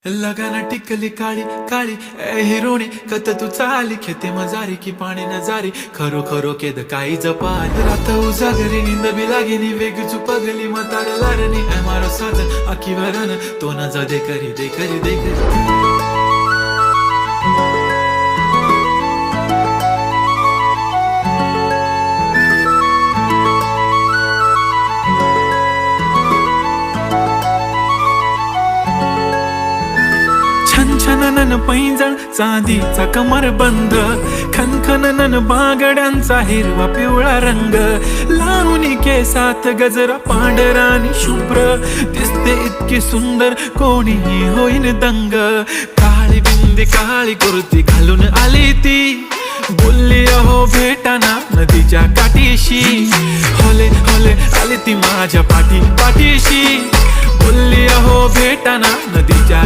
लगाना टिकली काळी काळी ए हिरोणी कत तू चाली खेते मजारी की पाणी नजारी खरो खरो केद काही जपाल रात उजागरी निंद बी लागेनी वेग चुपगली म्हातार लारणी ए मारो साजन आखी वरन तो न जा दे करी दे करी दे करी छनछनन पैंजण चांदीचा कमर बंद खनखनन बागड्यांचा हिरवा पिवळा रंग लावणी केसात गजरा पांढरा आणि शुभ्र दिसते इतकी सुंदर कोणीही होईन दंग काळी बिंदी काळी कुर्ती घालून आली ती बोलली अहो भेटाना नदीच्या काठीशी होले होले आली ती माझ्या पाठीशी बोलली अहो भेटाना नदीच्या